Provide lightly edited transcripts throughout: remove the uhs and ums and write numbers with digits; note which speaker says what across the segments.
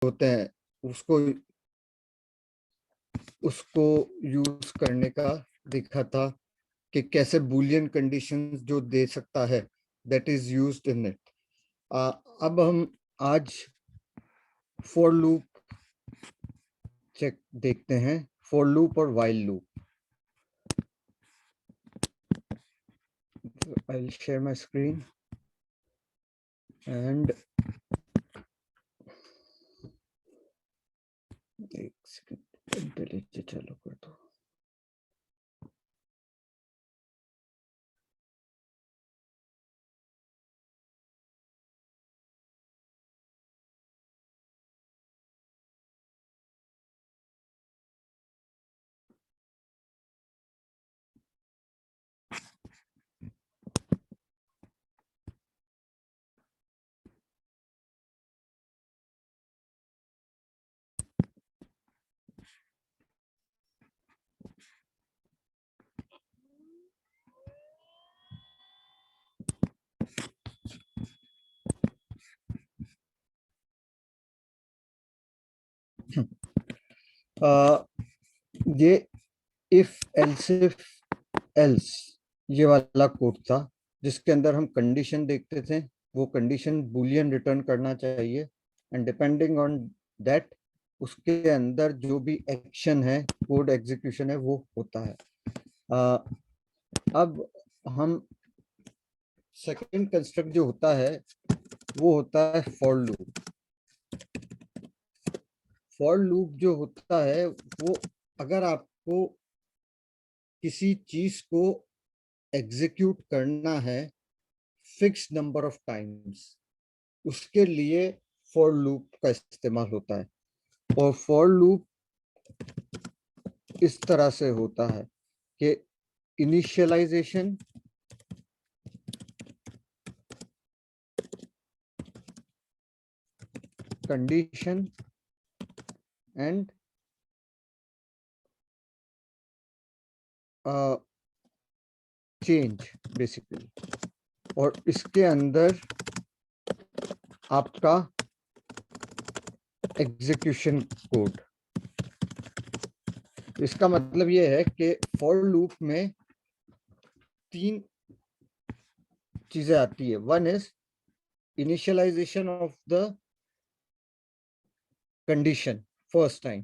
Speaker 1: होते हैं उसको उसको यूज करने का देखा था कि कैसे बूलियन कंडीशंस जो दे सकता है, that is used in it. अब हम आज फॉर लूप चेक देखते हैं, फॉर लूप और while loop. I will share my screen and एक सेकंड पहले चालू कर दो। ये इफ एल्स ये वाला कोड था जिसके अंदर हम कंडीशन देखते थे, वो कंडीशन बूलियन रिटर्न करना चाहिए एंड डिपेंडिंग ऑन दैट उसके अंदर जो भी एक्शन है, कोड एग्जीक्यूशन है, वो होता है। अब हम सेकंड कंस्ट्रक्ट जो होता है वो होता है फॉर लूप। फॉर लूप जो होता है वो अगर आपको किसी चीज को एग्जीक्यूट करना है फिक्स नंबर ऑफ टाइम्स, उसके लिए फॉर लूप का इस्तेमाल होता है। और फॉर लूप इस तरह से होता है कि initialisation, condition and change basically, और इसके अंदर आपका एग्जीक्यूशन कोड। इसका मतलब यह है कि फॉर लूप में तीन चीजें आती है। One is initialisation of the condition first time,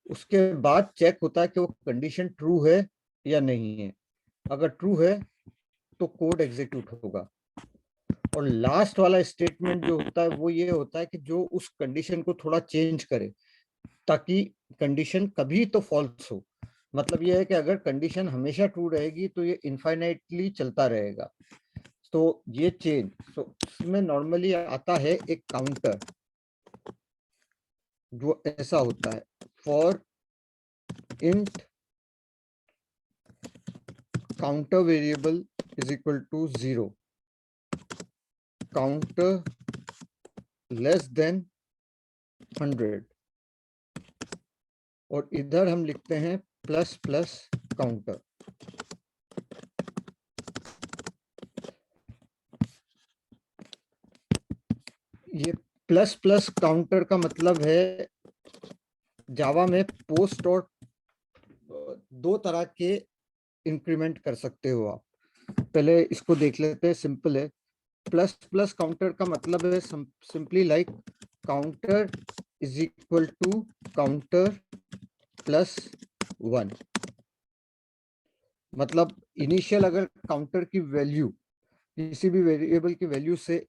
Speaker 1: उसके बाद चेक होता है कि वो कंडीशन ट्रू है या नहीं है। अगर ट्रू है तो कोड एग्जीक्यूट होगा। और लास्ट वाला स्टेटमेंट जो होता है वो ये होता है कि जो उस कंडीशन को थोड़ा चेंज करे ताकि कंडीशन कभी तो फॉल्स हो। मतलब ये है कि अगर कंडीशन हमेशा ट्रू रहेगी तो ये इनफाइनाइटली चलता रहेगा। तो ये चेंज, तो इसमें नॉर्मली आता है एक काउंटर जो ऐसा होता है, for int counter variable is equal to 0, counter less than 100, और इधर हम लिखते हैं प्लस प्लस काउंटर। ये प्लस प्लस काउंटर का मतलब है जावा में पोस्ट और दो तरह के इंक्रीमेंट कर सकते हो आप। पहले इसको देख लेते हैं, सिंपल है। प्लस प्लस काउंटर का मतलब है simply like counter is equal to counter plus 1। मतलब इनिशियल अगर काउंटर की वैल्यू किसी भी वेरिएबल की वैल्यू से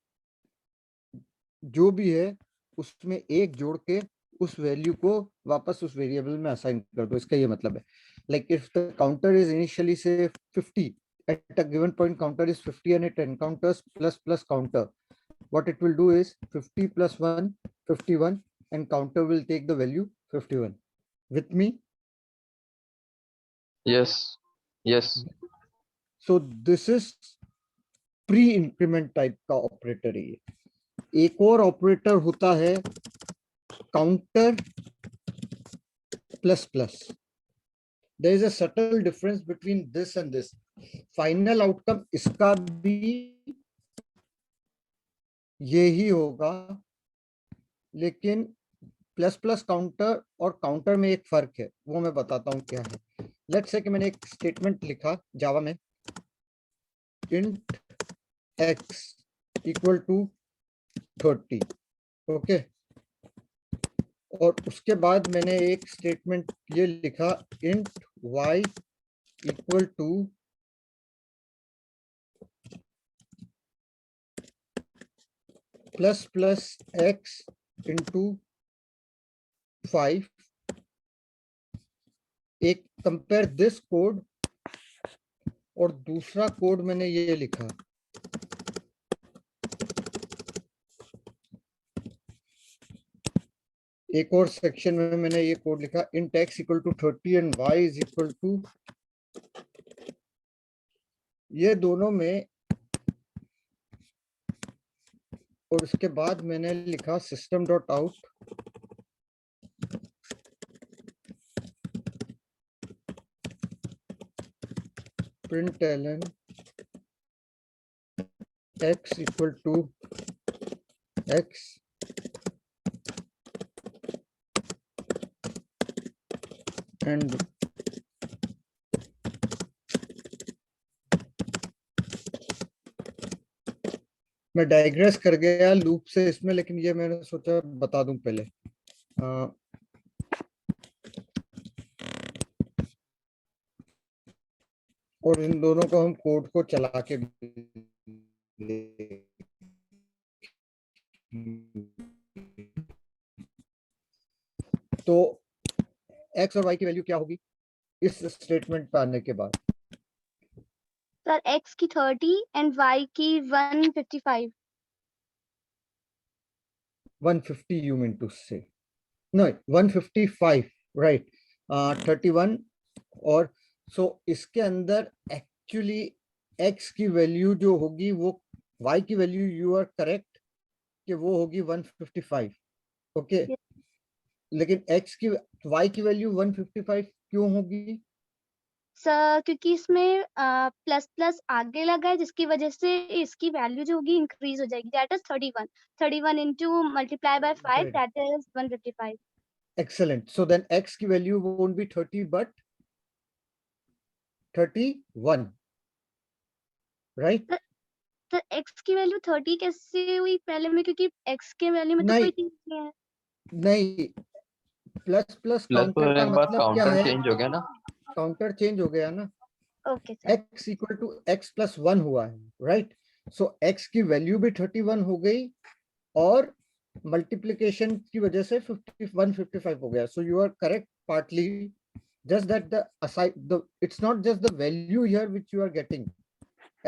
Speaker 1: जो भी है उसमें एक जोड़ के उस वैल्यू को वापस उस वेरिएबल में असाइन कर दो, इसका ये मतलब है। Like if the counter is initially से 50, at a given point counter is 50 and it encounters plus plus counter, what it will do is 50 plus 1 51, and counter will take the value 51 with me.
Speaker 2: Yes. Yes.
Speaker 1: So this is pre increment type का operator है। एक और operator होता है counter plus plus. There is a subtle difference between this and this. Final outcome इसका भी यही होगा, लेकिन प्लस प्लस काउंटर और काउंटर में एक फर्क है, वो मैं बताता हूँ क्या है। लेट्स से कि मैंने एक स्टेटमेंट लिखा जावा में, int x equal to 30, okay. और उसके बाद मैंने एक स्टेटमेंट ये लिखा, int y equal to plus plus x into 5। एक कंपेयर दिस कोड, और दूसरा कोड मैंने ये लिखा, एक और सेक्शन में मैंने ये कोड लिखा, int x equal to 30 and y is equal to, ये दोनों में। और उसके बाद मैंने लिखा system dot out println x equal to x and मैं डाइग्रेस कर गया लूप से इसमें, लेकिन ये मैंने सोचा बता दूं पहले। और इन दोनों को हम कोड को चला के तो x और y की वैल्यू क्या होगी इस स्टेटमेंट पे आने के बाद?
Speaker 3: सर x की 30 एंड y की 155।
Speaker 1: 150 you mean to say? No, 155, right? 31। और सो इसके अंदर एक्चुअली x की वैल्यू जो होगी वो y की वैल्यू, यू आर करेक्ट कि वो होगी 155, ओके। लेकिन x की y की वैल्यू 155 क्यों होगी?
Speaker 3: सर क्योंकि इसमें प्लस प्लस आगे लगा है, जिसकी वजह से इसकी वैल्यू जो होगी इंक्रीज हो जाएगी। That is 31। 31 into multiply by 5, that is 155।
Speaker 1: Excellent. So then x की value won't be 30 but 31, right?
Speaker 3: Sir x की वैल्यू 30 कैसे हुई पहले में, क्योंकि x के वैल्यू में तो कोई चीज नहीं है।
Speaker 1: नहीं, प्लस प्लस
Speaker 2: प्लस
Speaker 1: काउंटर का
Speaker 2: के बाद
Speaker 1: मतलब क्या
Speaker 2: काउंटर
Speaker 1: है?
Speaker 2: चेंज हो गया ना।
Speaker 1: काउंटर चेंज हो गया ना।
Speaker 3: Okay sir.
Speaker 1: x equal to x plus 1 हुआ है, राइट? सो x की वैल्यू भी 31 हो गई और मल्टीप्लिकेशन की वजह से 155 हो गया। So you are correct partly, just that the aside the it's not just the value here which you are getting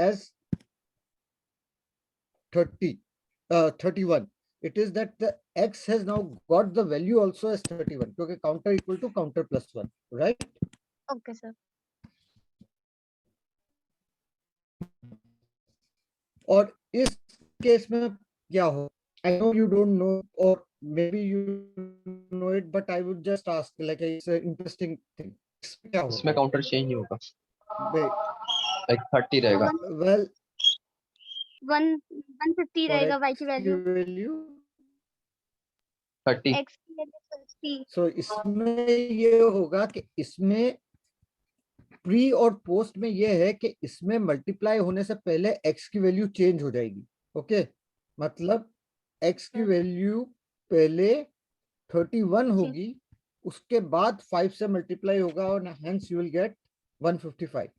Speaker 1: as 30 31, it is that the x has now got the value also as 31 क्योंकि counter equal to counter plus 1, right?
Speaker 3: Okay sir.
Speaker 1: और इस case में क्या हो, I know you don't know or maybe you know it but I would just ask, like it's an interesting thing. क्या होगा?
Speaker 2: इसमें counter change नहीं होगा,
Speaker 1: Wait,
Speaker 2: एक 30 रहेगा।
Speaker 1: well
Speaker 3: 150
Speaker 1: for
Speaker 3: रहेगा y
Speaker 1: x
Speaker 3: की
Speaker 1: की
Speaker 3: वैल्यू।
Speaker 1: वैल्यू
Speaker 2: 30
Speaker 3: x की वैल्यू 30।
Speaker 1: सो इसमें ये होगा कि इसमें प्री और पोस्ट में ये है कि इसमें मल्टीप्लाई होने से पहले x की वैल्यू चेंज हो जाएगी, ओके। मतलब x की वैल्यू पहले 31 होगी, उसके बाद 5 से मल्टीप्लाई होगा और हेंस यू विल गेट 155।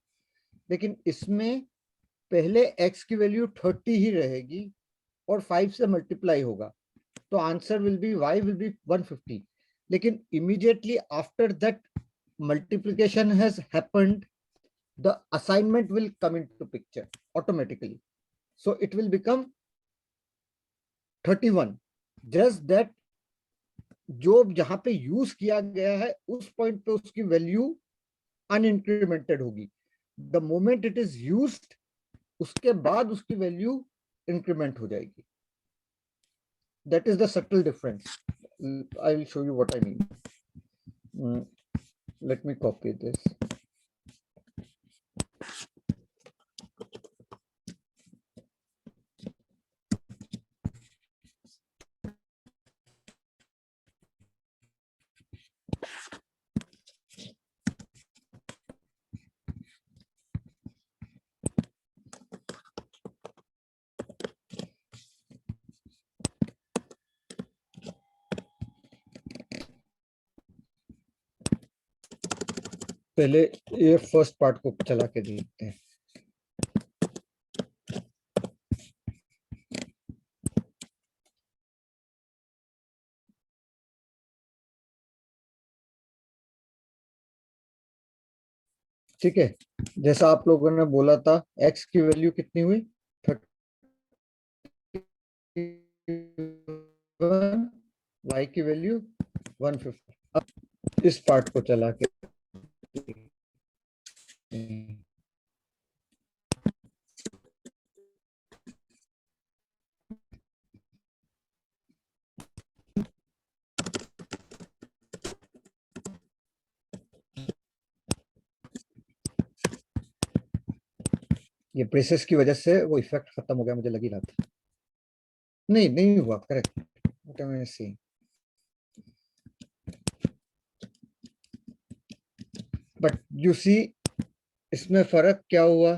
Speaker 1: लेकिन इसमें पहले x की वैल्यू 30 ही रहेगी और 5 से मल्टीप्लाई होगा, तो answer will be y will be 150। लेकिन immediately after that multiplication has happened, the assignment will come into picture automatically, so it will become 31, just that जो जहां पे यूज किया गया है उस पॉइंट पे उसकी वैल्यू अनइंक्रीमेंटेड होगी। The moment it is used, उसके बाद उसकी वैल्यू इंक्रीमेंट हो जाएगी। That is the subtle difference. I will show you what I mean. Let me copy this. पहले ये फर्स्ट पार्ट को चला के देखते हैं। ठीक है, जैसा आप लोगों ने बोला था x की वैल्यू कितनी हुई 31, y की वैल्यू 150। अब इस पार्ट को चला के ये ब्रेसेस की वजह से वो इफेक्ट खत्म हो गया, मुझे लग ही रहा था। नहीं हुआ, correct. What am I saying? But you see इसमें फर्क क्या हुआ,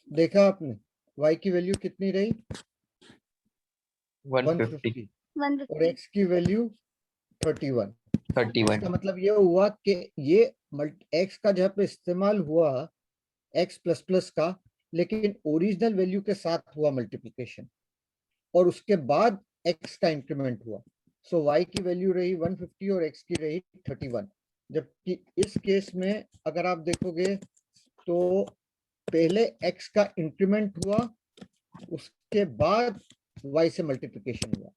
Speaker 1: देखा आपने? y की वैल्यू कितनी रही
Speaker 2: 150
Speaker 1: और x की वैल्यू 31।
Speaker 2: 31
Speaker 1: इसका मतलब ये हुआ कि ये x का जहाँ पे इस्तेमाल हुआ x प्लस प्लस का, लेकिन ओरिजिनल वैल्यू के साथ हुआ मल्टीप्लिकेशन, और उसके बाद x का इंक्रीमेंट हुआ। सो y की वैल्यू रही 150 और x की रही 31। जबकि इस केस में अगर आप देखोगे तो पहले x का इंक्रीमेंट हुआ, उसके बाद y से मल्टीप्लिकेशन हुआ।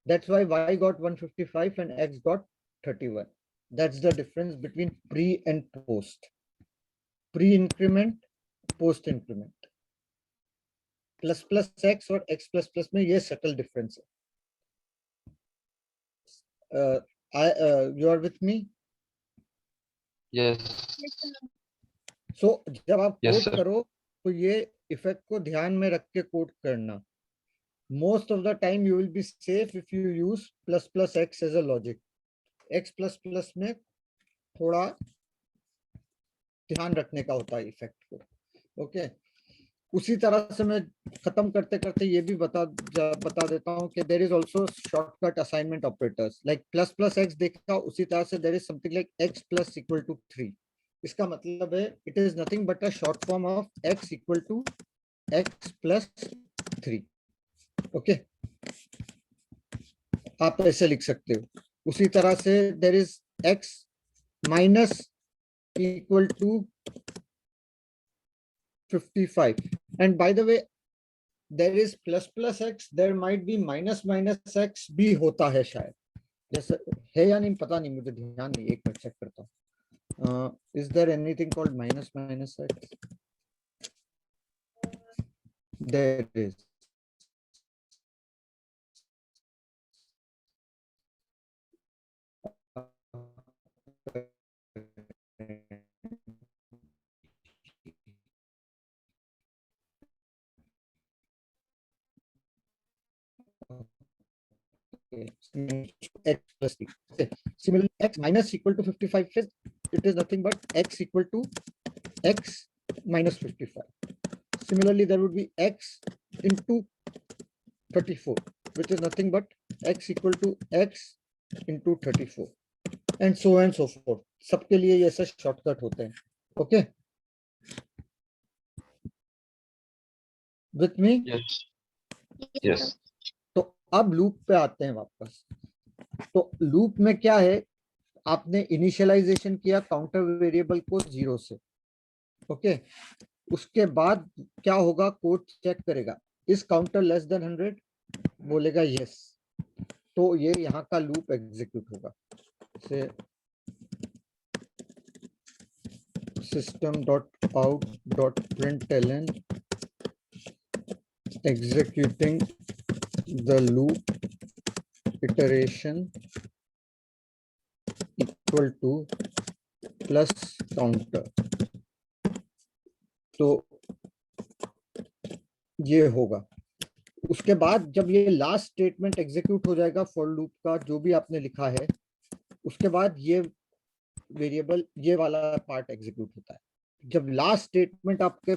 Speaker 1: That's why y got 155 and x got 31. That's the difference between pre and post. Pre-increment, post-increment. Plus plus x और x प्लस प्लस में ये सटल डिफरेंस है। You are with me?
Speaker 2: yes
Speaker 1: So जब आप
Speaker 2: Yes,
Speaker 1: code
Speaker 2: sir.
Speaker 1: करो तो ये effect को ध्यान में रख के कोड करना। Most of the time you will be safe if you use plus plus x as a logic. x plus plus में थोड़ा ध्यान रखने का होता है इफेक्ट को। ओके, उसी तरह से मैं खत्म करते करते ये भी बता देता हूँ कि there is also shortcut assignment operators like plus plus x देखा, उसी तरह से there is something like x plus equal to 3। इसका मतलब है it is nothing but a short form of x equal to x plus 3। Okay, आप ऐसे लिख सकते हो। उसी तरह से there is x minus equal to 55, and by the way there is plus plus x, there might be minus minus x भी होता है शायद, जैसे है या नहीं पता नहीं, मुझे ध्यान नहीं, एक मिनट चेक करता हूँ। is there anything called minus minus x? There is. X plus t. Similarly, x minus equal to 55 is, it is nothing but x equal to x minus 55. Similarly, there would be x into 34, which is nothing but x equal to x into 34, and so on and so forth. सबके लिए ये ऐसे shortcut होते हैं। Okay, with me?
Speaker 2: yes
Speaker 1: तो अब loop पे आते हैं वापस। तो लूप में क्या है, आपने इनिशियलाइजेशन किया काउंटर वेरिएबल को 0 से। ओके, उसके बाद क्या होगा, कोड चेक करेगा, इस काउंटर लेस देन 100, बोलेगा यस, तो ये यहाँ का लूप एग्जीक्यूट होगा। से system.out.println executing the loop iteration equal to plus counter। तो ये होगा। उसके बाद जब ये लास्ट स्टेटमेंट एग्जीक्यूट हो जाएगा फॉर लूप का, जो भी आपने लिखा है, उसके बाद ये वेरिएबल, ये वाला पार्ट एग्जीक्यूट होता है। जब लास्ट स्टेटमेंट आपके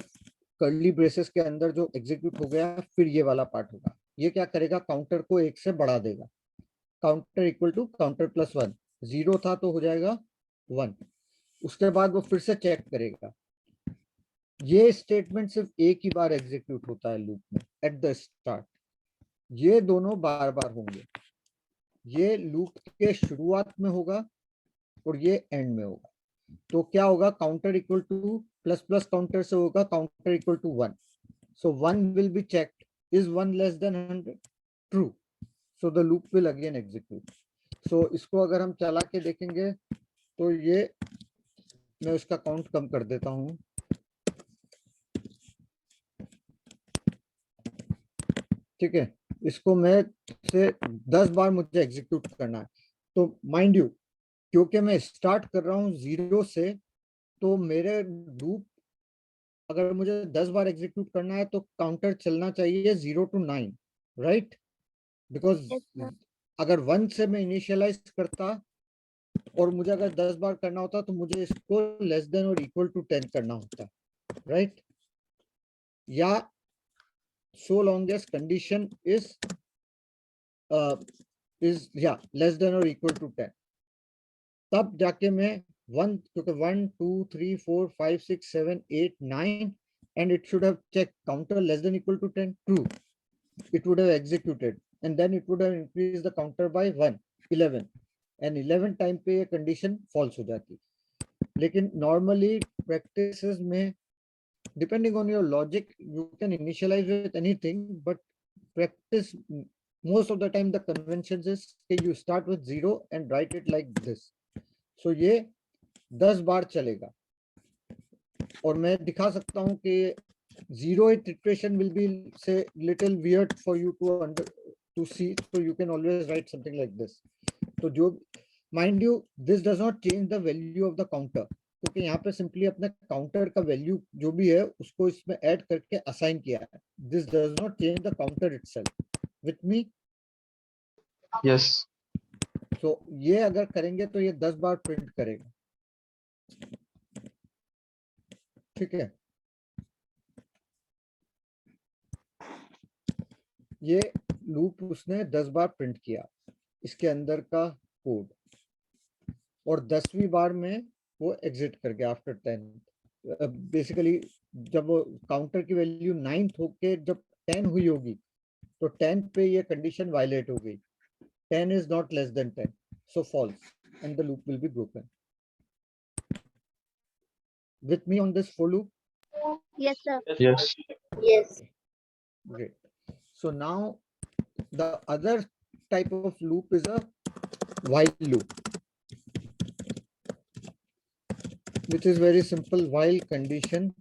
Speaker 1: कर्ली ब्रेसेस के अंदर जो एग्जीक्यूट हो गया, फिर ये वाला पार्ट होगा। ये क्या करेगा, काउंटर को 1 से बढ़ा देगा। Counter equal to counter plus 1, 0 था तो हो जाएगा 1, उसके बाद वो फिर से चेक करेगा। ये स्टेटमेंट सिर्फ एक ही बार एग्जीक्यूट होता है लूप में, एट द स्टार्ट। ये दोनों बार बार होंगे, ये लूप के शुरुआत में होगा और ये एंड में होगा। तो क्या होगा, counter equal to plus plus counter से होगा counter equal to 1, so 1 will be checked, is 1 less than 100, true, so the loop will again execute. So इसको अगर हम चला के देखेंगे तो ये, मैं उसका काउंट कम कर देता हूँ, ठीक है, इसको मैं से 10 बार मुझे एग्जीक्यूट करना है। तो माइंड यू, क्योंकि मैं स्टार्ट कर रहा हूँ 0 से, तो मेरे लूप अगर मुझे 10 बार एग्जीक्यूट करना है तो काउंटर चलना चाहिए 0 to 9, right? Because
Speaker 3: Yes, sir.
Speaker 1: अगर 1 से मैं इनिशियलाइज करता और मुझे अगर 10 बार करना होता तो मुझे इसको लेस देन और इक्वल टू 10 करना होता, राइट? या so long as condition is less than or equal to 10, तब जाके मैं 1, क्योंकि 1 2 3 4 5 6 7 8 9 and it should have checked counter less than equal to 10, true, it would have executed and then it would have increased the counter by 1, 11 and 11 time पे ये condition false हो जाती। लेकिन normally practices में, depending on your logic, you can initialize with anything, but practice, most of the time the convention is that you start with 0 and write it like this. So ये 10 बार चलेगा और मैं दिखा सकता हूँ कि 0th iteration will be say little weird for you to see, so you can always write something like this. तो जो, mind you, this does not change the value of the counter, क्योंकि यहाँ पे सिंपली अपने counter का value जो भी है उसको इसमें ऐड करके असाइन किया है। This does not change the counter itself. With me?
Speaker 2: Yes.
Speaker 1: सो ये अगर करेंगे तो ये 10 बार प्रिंट करेगा, ठीक है? ये लूप उसने 10 बार प्रिंट किया इसके अंदर का कोड, और 10वीं बार में वो एग्जिट कर गया आफ्टर 10। बेसिकली जब वो काउंटर की वैल्यू 9th होके जब 10 हुई होगी तो 10 पे ये कंडीशन वायलेट हो गई, 10 is not less than 10, so false, and the loop will be broken. With me on this for loop?
Speaker 3: Yes, sir.
Speaker 2: Yes.
Speaker 4: Yes.
Speaker 1: Great. So now the other type of loop is a while loop, which is very simple, while condition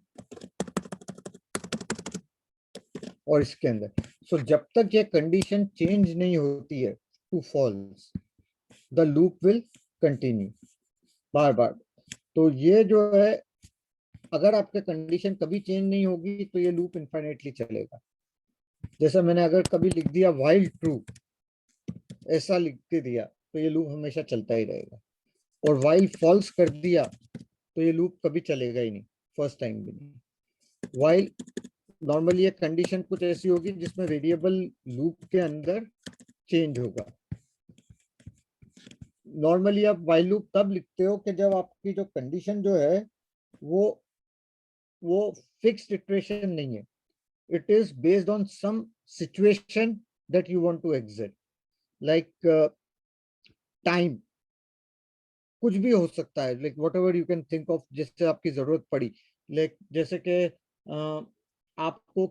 Speaker 1: और इसके अंदर, so जब तक ये condition change नहीं होती है to false, the loop will continue बार बार। तो ये जो है, अगर आपके कंडीशन कभी चेंज नहीं होगी तो ये लूप इनफाइनाइटली चलेगा। जैसा मैंने अगर कभी लिख दिया while ट्रू, ऐसा लिख के दिया तो ये लूप हमेशा चलता ही रहेगा, और while false कर दिया तो ये लूप कभी चलेगा ही नहीं, फर्स्ट टाइम भी नहीं। while नॉर्मली ये कंडीशन कुछ ऐसी होगी जिसमें वेरिएबल लूप के अंदर चेंज होगा। नॉर्मली आप while लूप तब लिखते हो कि जब आपकी जो कंडीशन जो है वो फिक्स्ड इटरेशन नहीं है, it is based on some situation that you want to exit, like time, कुछ भी हो सकता है, like whatever you can think of, जिससे आपकी जरूरत पड़ी, like जैसे कि आपको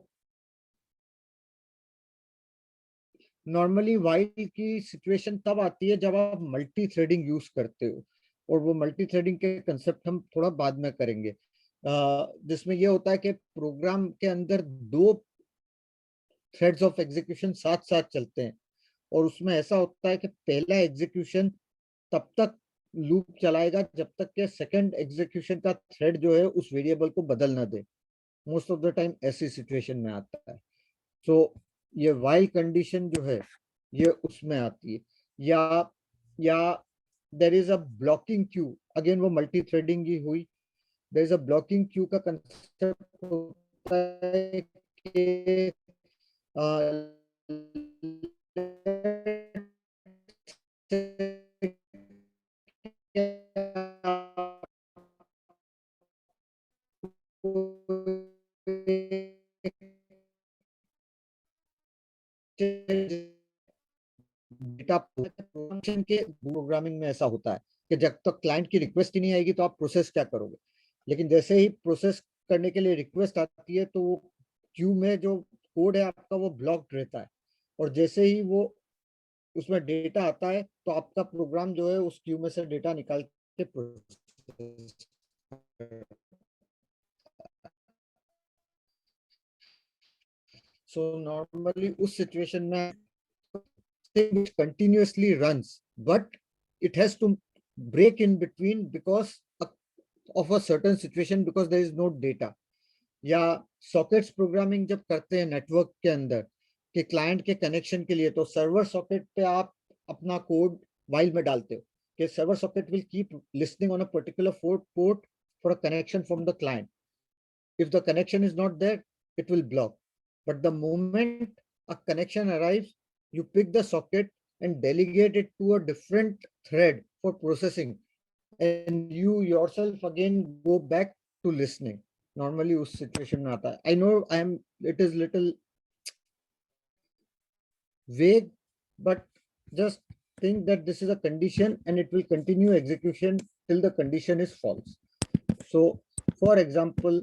Speaker 1: नॉर्मली वाइल की सिचुएशन तब आती है जब आप मल्टी थ्रेडिंग यूज करते हो, और वो मल्टी थ्रेडिंग के कंसेप्ट हम थोड़ा बाद में करेंगे, जिसमें ये होता है कि प्रोग्राम के अंदर 2 थ्रेड्स ऑफ एग्जीक्यूशन साथ साथ चलते हैं, और उसमें ऐसा होता है कि पहला एग्जीक्यूशन तब तक लूप चलाएगा जब तक कि सेकंड एग्जीक्यूशन का थ्रेड जो है उस वेरिएबल को बदल ना दे। मोस्ट ऑफ द टाइम ऐसी सिचुएशन में आता है। सो ये वाइल कंडीशन जो है ये उसमें आती है, या there is a blocking queue, again वो मल्टी थ्रेडिंग ही हुई, there is a blocking queue का कंसेप्ट होता है कि आप प्रोग्रामिंग के प्रोग्रामिंग में ऐसा होता है कि जब तक क्लाइंट की रिक्वेस्ट ही नहीं आएगी तो आप प्रोसेस क्या करोगे, लेकिन जैसे ही प्रोसेस करने के लिए रिक्वेस्ट आती है तो क्यू में जो कोड है आपका वो ब्लॉक्ड रहता है, और जैसे ही वो उसमें डेटा आता है तो आपका प्रोग्राम जो है उस क्यू में से डेटा निकाल के प्रोसेस। सो नॉर्मली उस सिचुएशन में which continuously runs, but it has to break in between because of a certain situation, because there is no data. या सॉकेट्स प्रोग्रामिंग जब करते हैं नेटवर्क के अंदर कि क्लाइंट के कनेक्शन के लिए, तो सर्वर सॉकेट पे आप अपना कोड वाइल में डालते हो कि server socket will keep listening on a particular port for a connection from the client. If the connection is not there, it will block. But the moment a connection arrives, you pick the socket and delegate it to a different thread for processing, and you yourself again go back to listening. Normally उस situation में आता है. I know it is little vague, but just think that this is a condition and it will continue execution till the condition is false. So for example,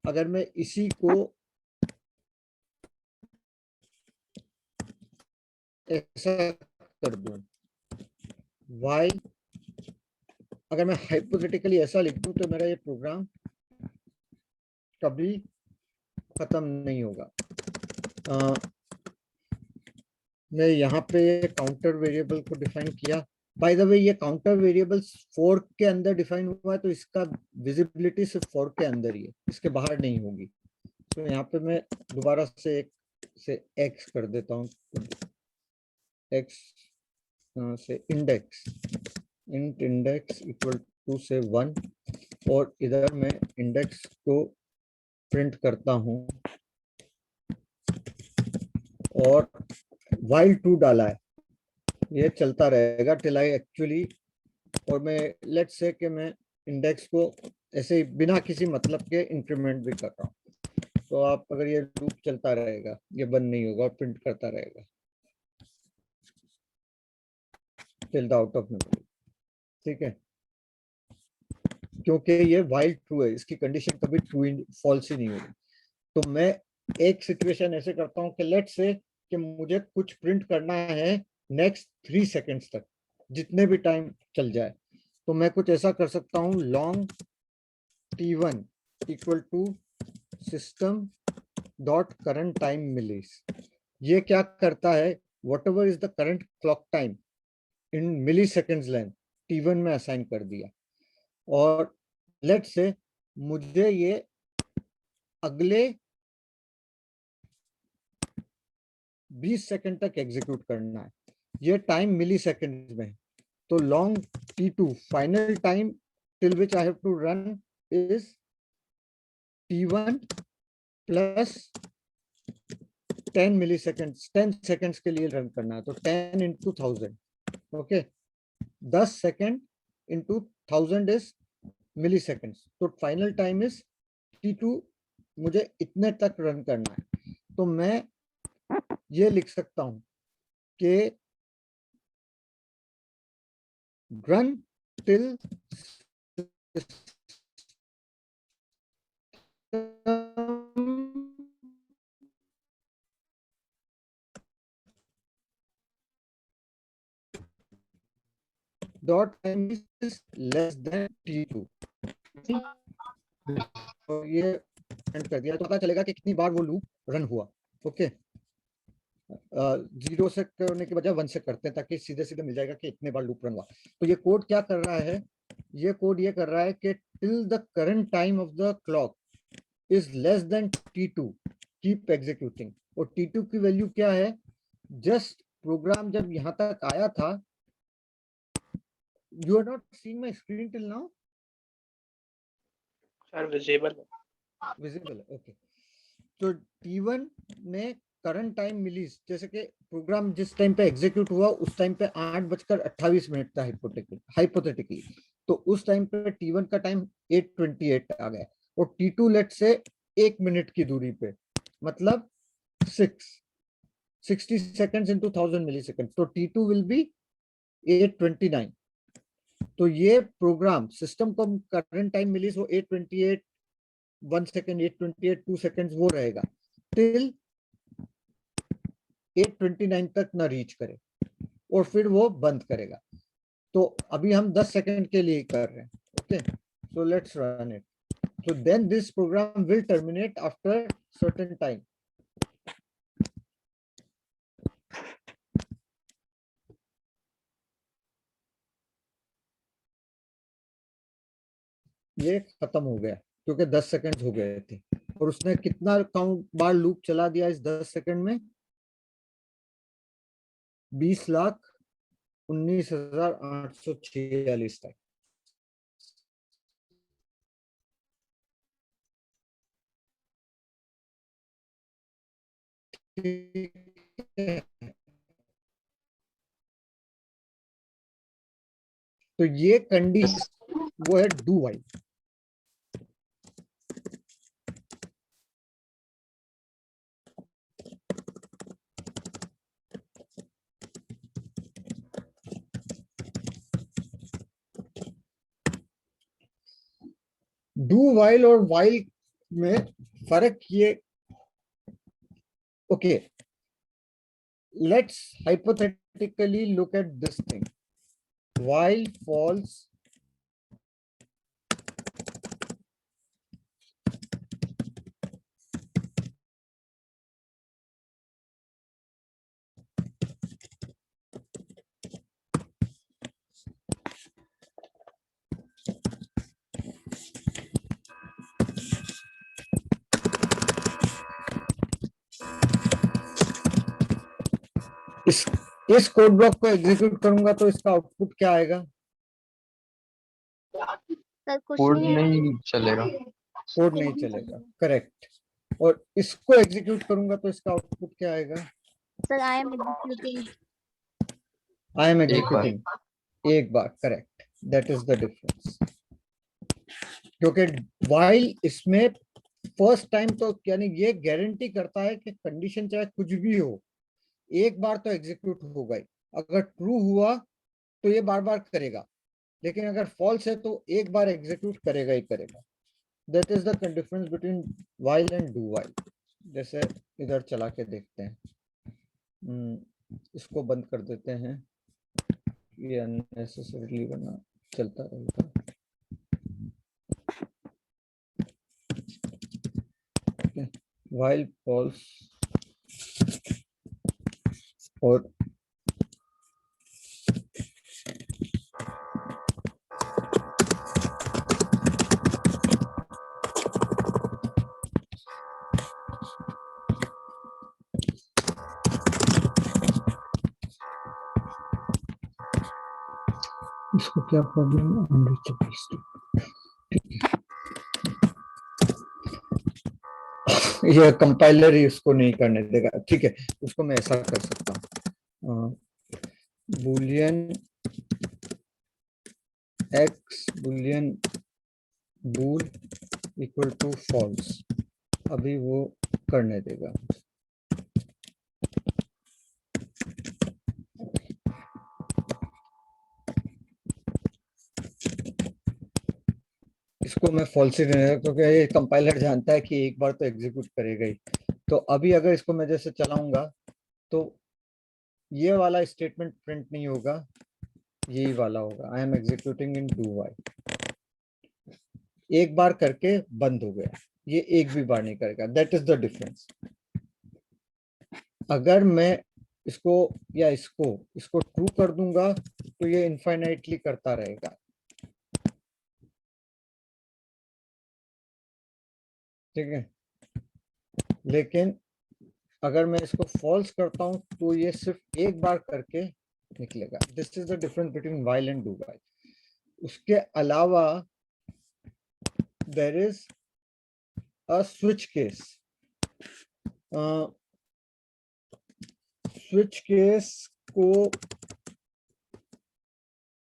Speaker 1: अगर मैं इसी को ऐसा कर दूं, वाई अगर मैं हाइपोथेटिकली ऐसा लिख दूं तो मेरा ये प्रोग्राम कभी खत्म नहीं होगा. मैं यहाँ पे काउंटर वेरिएबल को डिफाइन किया. बाय द वे ये काउंटर वेरिएबल फोर्क के अंदर डिफाइन हुआ है, तो इसका विजिबिलिटी सिर्फ फोर्क के अंदर ही है, इसके बाहर नहीं होगी. तो यहाँ पे मैं दोबारा से एक्स कर देता हूँ, एक्स से index, int index equal to से 1, और इधर मैं इंडेक्स को प्रिंट करता हूँ और while true डाला है. ये चलता रहेगा टिल आई एक्चुअली, और मैं लेट्स से कि मैं इंडेक्स को ऐसे ही बिना किसी मतलब के इंक्रीमेंट भी कर रहा हूँ, तो आप अगर ये लूप चलता रहेगा, ये बंद नहीं होगा, प्रिंट करता रहेगा till the out of memory. ठीक है, क्योंकि ये while ट्रू है, इसकी कंडीशन कभी ट्रू फॉल्स ही नहीं होगी. तो मैं एक सिचुएशन ऐसे करता हूँ कि लेट्स से कि मुझे कुछ प्रिंट करना है नेक्स्ट 3 सेकेंड्स तक, जितने भी टाइम चल जाए, तो मैं कुछ ऐसा कर सकता हूँ, long t1 equal to system dot current time millis. ये क्या करता है, whatever is the current clock time in milliseconds length t1 में असाइन कर दिया, और लेट्स से मुझे ये अगले 20 सेकंड तक एग्जीक्यूट करना है. ये टाइम मिली सेकेंड में, तो long t2 final time till which I have to run is t1 plus 10 milliseconds, 10 seconds के लिए रन करना है, तो 10 into 1000. Okay, 10 second into 1000 is milliseconds, तो फाइनल टाइम इज t2, मुझे इतने तक रन करना है. तो मैं ये लिख सकता हूं कि run till dot time is less than t2. तो ये एंड कर दिया, तो पता चलेगा कि कितनी बार वो लूप रन हुआ. ओके, 0 से करने के बजाय 1 से करते हैं, ताकि सीधे सीधे मिल जाएगा कि इतने बार लूप रन हुआ. तो ये कोड क्या कर रहा है, ये कोड ये कर रहा है कि till the current time of the clock is less than t2 keep executing. और t2 की वैल्यू क्या है, जस्ट प्रोग्राम जब यहां तक आया था. You are not seeing my screen till now?
Speaker 2: Sir visible
Speaker 1: visible है, ओके. तो t1 में करंट टाइम मिली, जैसे कि प्रोग्राम जिस टाइम पे एग्जीक्यूट हुआ उस टाइम पे 8:28 था हाइपोथेटिकली, तो उस टाइम पे t1 का टाइम 8:28 आ गया, और t2 लेट से 1 मिनट की दूरी पे, मतलब 6. 60 seconds into 1000 milliseconds. तो T2 will be 829. तो ये प्रोग्राम सिस्टम को करंट टाइम मिली वो 828 1 सेकेंड 828 2 सेकेंड्स वो रहेगा टिल 829 तक ना रीच करे और फिर वो बंद करेगा. तो अभी हम 10 सेकेंड के लिए कर रहे हैं. Okay, so let's run it. So then this program will terminate after certain time. ये खत्म हो गया क्योंकि 10 सेकंड हो गए थे और उसने कितना काउंट बार लूप चला दिया इस 10 सेकंड में 20,19,846 तक. तो ये कंडीशन वो है डू वाइल. डू वाइल और वाइल में फर्क ये. Okay, let's hypothetically look at this thing. While false इस कोड ब्लॉक को एग्जीक्यूट करूंगा तो इसका आउटपुट क्या आएगा?
Speaker 3: सर कुछ
Speaker 2: कोड
Speaker 3: नहीं
Speaker 2: नहीं चलेगा.
Speaker 1: कोड नहीं चलेगा, करेक्ट. और इसको एग्जीक्यूट करूंगा तो इसका आउटपुट क्या आएगा?
Speaker 3: Sir I am executing.
Speaker 1: I am executing एक बार, correct. That is the difference. क्योंकि व्हाइल इसमें फर्स्ट टाइम तो यानी ये गारंटी करता है कि कंडीशन चाहे कुछ भी हो एक बार तो एग्जीक्यूट होगा ही. अगर ट्रू हुआ तो ये बार बार करेगा, लेकिन अगर फॉल्स है तो एक बार एग्जीक्यूट करेगा ही करेगा. That is the difference between while and do while. जैसे इधर चला के देखते हैं. इसको बंद कर देते हैं, ये अननेसेसरीली बना चलता रहेगा. व्हाइल फॉल्स और इसको क्या प्रॉब्लम ये कंपाइलर ही उसको नहीं करने देगा. ठीक है, उसको मैं ऐसा कर सकता हूँ. Boolean x boolean bool equal to false. अभी वो करने देगा. इसको मैं फॉल्स ही रहने, क्योंकि ये कंपाइलर जानता है कि एक बार तो एग्जीक्यूट करेगा ही. तो अभी अगर इसको मैं जैसे चलाऊंगा तो ये वाला स्टेटमेंट प्रिंट नहीं होगा, यही वाला होगा. आई am executing in do while. एक बार करके बंद हो गया, ये एक भी बार नहीं करेगा. That is the difference. अगर मैं इसको या इसको ट्रू कर दूंगा तो ये इनफाइनाइटली करता रहेगा. ठीक है, लेकिन अगर मैं इसको फॉल्स करता हूं तो ये सिर्फ एक बार करके निकलेगा. This is the difference between while and do while. उसके अलावा there is a switch case. Switch case को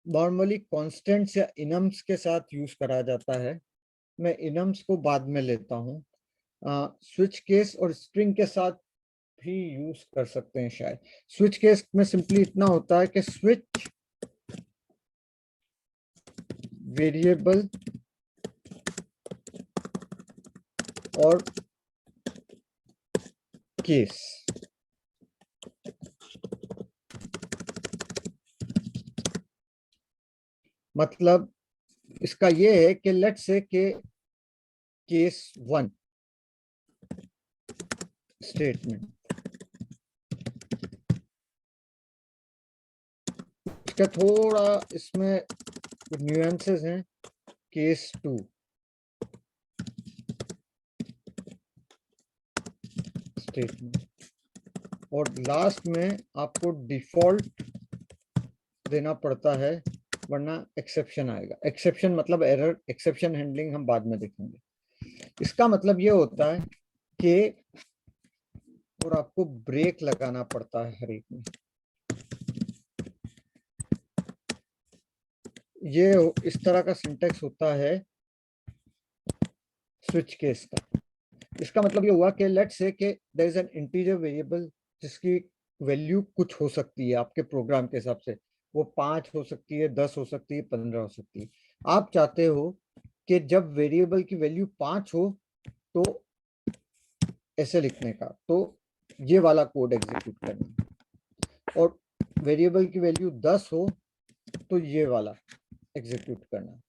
Speaker 1: नॉर्मली कांस्टेंट्स या इनम्स के साथ यूज करा जाता है. मैं इनम्स को बाद में लेता हूं. स्विच केस और स्ट्रिंग के साथ भी यूज कर सकते हैं शायद। स्विच केस में सिंपली इतना होता है कि स्विच वेरिएबल और केस, मतलब इसका ये है कि लेट्स से के केस 1 स्टेटमेंट, इसका थोड़ा इसमें न्यूएंसेस हैं। केस 2 स्टेटमेंट, और लास्ट में आपको डिफॉल्ट देना पड़ता है वरना एक्सेप्शन आएगा। एक्सेप्शन मतलब एरर, एक्सेप्शन हैंडलिंग हम बाद में देखेंगे। इसका मतलब ये होता है कि और आपको ब्रेक लगाना पड़ता है हर एक में। ये इस तरह का सिंटेक्स होता है स्विच केस का। इसका मतलब ये हुआ कि लेट्स से कि there is an integer variable जिसकी वैल्यू कुछ हो सकती है आपके प्रोग्राम के हिसाब से, वो 5 हो सकती है, 10 हो सकती है, 15 हो सकती है। आप चाहते हो कि जब वेरिएबल की वैल्यू 5 हो तो ऐसे लिखने का, तो ये वाला कोड एग्जीक्यूट करना, और वेरिएबल की वैल्यू 10 हो तो ये वाला एग्जीक्यूट करना।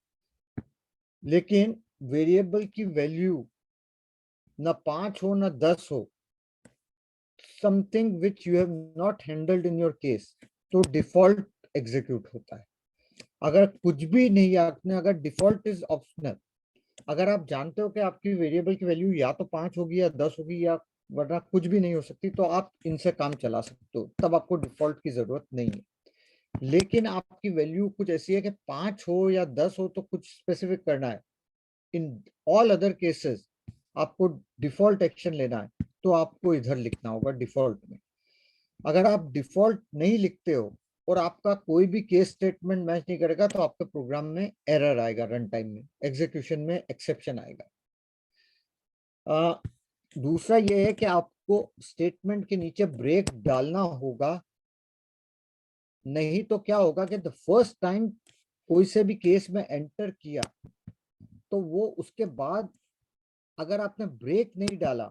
Speaker 1: लेकिन वेरिएबल की वैल्यू ना 5 हो ना 10 हो, something which you have not handled in your case, तो डिफॉल्ट एग्जीक्यूट होता है। अगर कुछ भी नहीं, आपने अगर डिफॉल्ट इज ऑप्शनल, अगर आप जानते हो कि आपकी वेरिएबल की वैल्यू या तो 5 होगी या 10 होगी या वरना कुछ भी नहीं हो सकती, तो आप इनसे काम चला सकते हो, तब आपको डिफॉल्ट की जरूरत नहीं है। लेकिन आपकी वैल्यू कुछ ऐसी है कि 5 हो या 10 हो तो कुछ स्पेसिफिक करना है। इन ऑल अदर केसेस आपको डिफॉल्ट एक्शन लेना है, तो आपको इधर लिखना होगा डिफॉल्ट में। अगर आप डिफॉल्ट नहीं लिखते हो और आपका कोई भी केस स्टेटमेंट मैच नहीं करेगा, तो आपके प्रोग्राम में एरर आएगा, रन टाइम में एग्जीक्यूशन में एक्सेप्शन आएगा। दूसरा ये है कि आपको स्टेटमेंट के नीचे ब्रेक डालना होगा, नहीं तो क्या होगा कि द फर्स्ट टाइम कोई से भी केस में एंटर किया तो वो उसके बाद अगर आपने ब्रेक नहीं डाला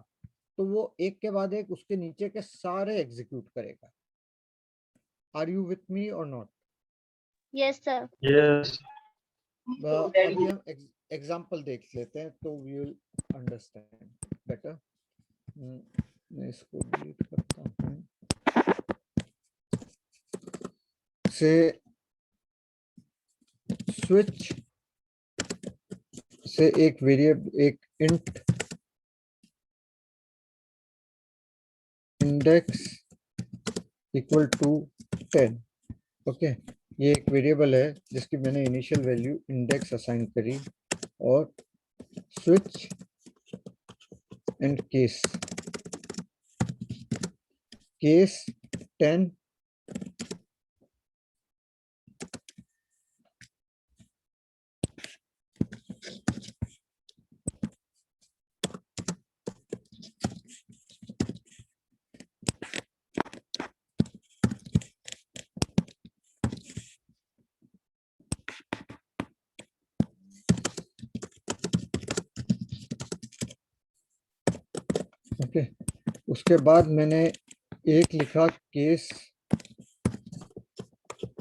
Speaker 1: तो वो एक के बाद एक उसके नीचे के सारे एग्जीक्यूट करेगा। आर यू विथ मी और नॉट?
Speaker 3: Yes, sir.
Speaker 2: Yes.
Speaker 1: अभी हम एग्जांपल देख लेते हैं तो वी विल अंडरस्टैंड बेटर। मैं इसको डिलीट करता हूँ। से स्विच से एक वेरिएबल, एक int index equal to 10, okay. ये एक वेरिएबल है जिसकी मैंने इनिशियल वैल्यू इंडेक्स असाइन करी, और स्विच एंड केस 10 ओके। उसके बाद मैंने एक लिखा case,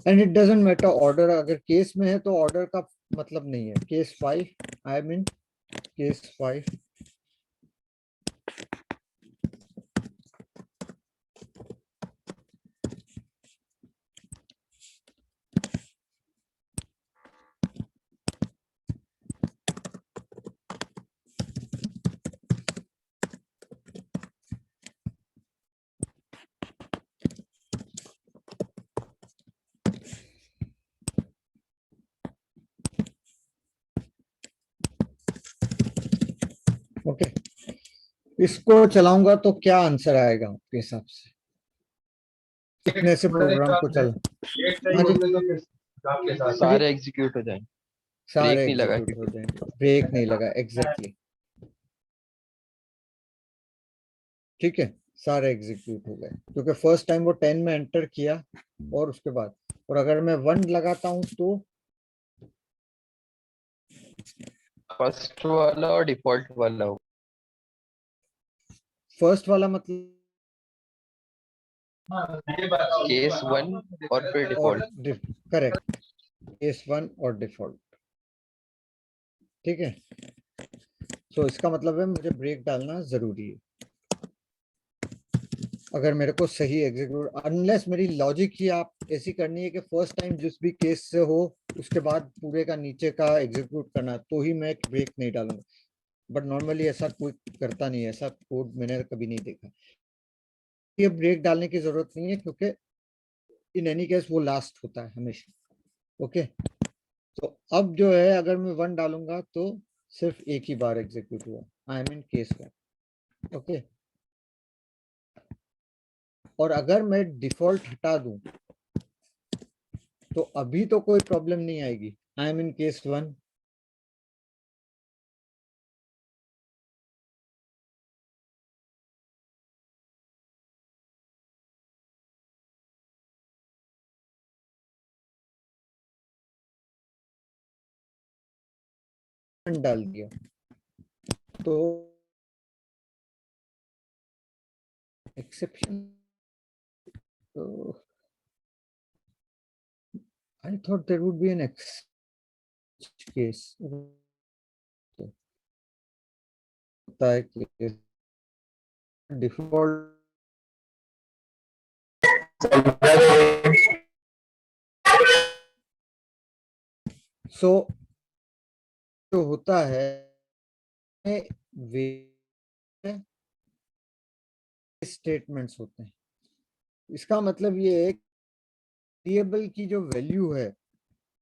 Speaker 1: and it doesn't matter order, अगर केस में है तो ऑर्डर का मतलब नहीं है। Case 5, I am in case 5, okay. इसको चलाऊंगा तो क्या आंसर आएगा आपके हिसाब से? कितने से प्रोग्राम को चल? हाँ जी,
Speaker 2: सारे एग्जीक्यूट हो जाएंगे,
Speaker 1: सारे
Speaker 2: ब्रेक नहीं लगा
Speaker 1: एग्जीक्यूट हो जाएंगे, ब्रेक नहीं लगा, एग्जैक्टली। ठीक है, सारे एग्जीक्यूट हो गए, क्योंकि फर्स्ट टाइम वो 10 में एंटर किया और उसके बाद, और अगर मैं 1 लगाता हूं तो
Speaker 2: फर्स्ट वाला और डिफॉल्ट वाला हो।
Speaker 1: फर्स्ट वाला मतलब
Speaker 2: केस 1 और फिर
Speaker 1: और
Speaker 2: डिफॉल्ट।
Speaker 1: करेक्ट, केस 1 और डिफॉल्ट, ठीक है। सो इसका मतलब है मुझे ब्रेक डालना जरूरी है अगर मेरे को सही एग्जीक्यूट, अनलेस मेरी लॉजिक ही आप ऐसी करनी है कि फर्स्ट टाइम जिस भी केस से हो उसके बाद पूरे का नीचे का एग्जीक्यूट करना, तो ही मैं ब्रेक नहीं डालूंगा। बट नॉर्मली ऐसा कोई करता नहीं है, ऐसा कोड मैंने कभी नहीं देखा। ये ब्रेक डालने की जरूरत नहीं है क्योंकि इन एनी केस वो लास्ट होता है हमेशा। ओके, तो अब जो है अगर मैं 1 डालूंगा तो सिर्फ एक ही बार एग्जीक्यूट हुआ, आई मीन केस 1। ओके, और अगर मैं डिफॉल्ट हटा दूं तो अभी तो कोई प्रॉब्लम नहीं आएगी, आई मीन केस 1। डाल दिया तो एक्सेप्शन, तो I thought there would be an case, होता है कि डिफॉल्ट सो जो होता है वे स्टेटमेंट्स होते हैं। इसका मतलब ये है वेरिएबल की जो वैल्यू है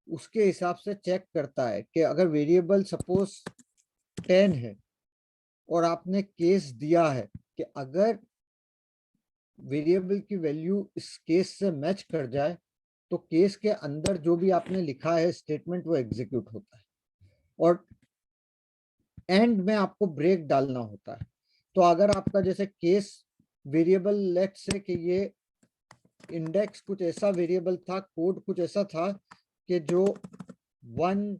Speaker 1: उसके हिसाब से चेक करता है कि अगर वेरिएबल सपोज 10 है और आपने केस दिया है कि अगर वेरिएबल की वैल्यू इस केस से मैच कर जाए तो केस के अंदर जो भी आपने लिखा है स्टेटमेंट वो एग्जीक्यूट होता है, और एंड में आपको ब्रेक डालना होता है। तो अगर आपका जैसे केस वेरिएबल लेट से कि ये इंडेक्स कुछ ऐसा वेरिएबल था, कोड कुछ ऐसा था कि जो 1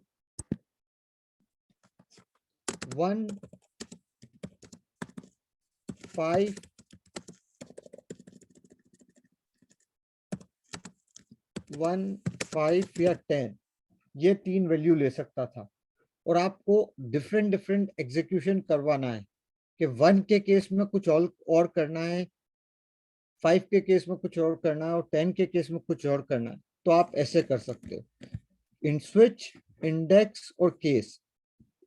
Speaker 1: 5 1 5 या 10 ये 3 वैल्यू ले सकता था, और आपको डिफरेंट डिफरेंट एग्जीक्यूशन करवाना है कि 1 के केस में कुछ और करना है, 5 के केस में कुछ और करना है, और 10 के केस में कुछ और करना है। तो आप ऐसे कर सकते हो इन स्विच, इंडेक्स और केस।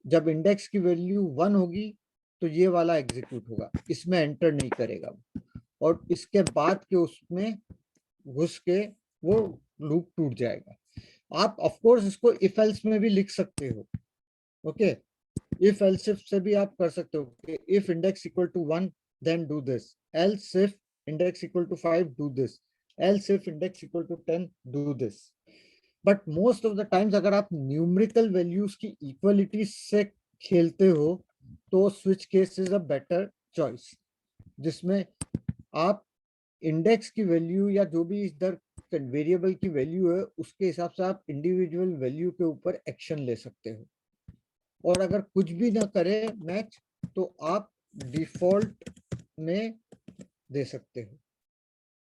Speaker 1: जब इंडेक्स की वैल्यू 1 होगी तो ये वाला एग्जीक्यूट होगा, इसमें एंटर नहीं करेगा, और इसके बाद के उसमें घुस के वो लूप टूट जाएगा। आप ऑफ कोर्स इसको इफ एल्स में भी लिख सकते हो। ओके, इफ एल्स इफ से भी आप कर सकते हो कि if index equal to 1 then do this, else if index equal to 5 do this, else if index equal to 10 do this. But most of the times अगर आप न्यूमेरिकल वैल्यूज की इक्वलिटी से खेलते हो तो switch case is a better choice, जिसमें आप index की वैल्यू या जो भी इधर वेरिएबल की वैल्यू है उसके हिसाब से आप इंडिविजुअल वैल्यू के ऊपर एक्शन ले सकते हो, और अगर कुछ भी ना करे मैच तो आप डिफॉल्ट में दे सकते हो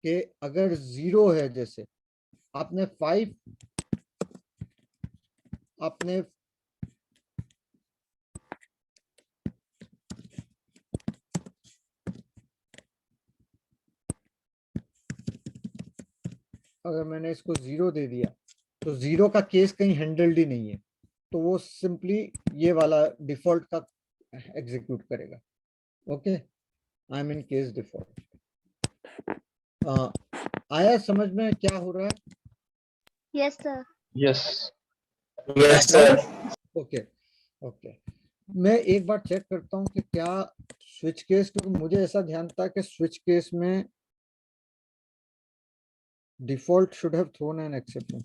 Speaker 1: कि अगर 0 है, जैसे आपने 5 आपने अगर मैंने इसको 0 दे दिया तो 0 का केस कहीं हैंडल्ड ही नहीं है, तो वो सिंपली ये वाला डिफॉल्ट का एग्जीक्यूट करेगा। Okay, I mean case default. आया समझ में क्या हो रहा है?
Speaker 3: Yes sir.
Speaker 2: Yes.
Speaker 4: Yes sir.
Speaker 1: Okay okay, मैं एक बार चेक करता हूँ कि क्या स्विच केस, क्योंकि मुझे ऐसा ध्यान था कि स्विच केस में default should have thrown an exception.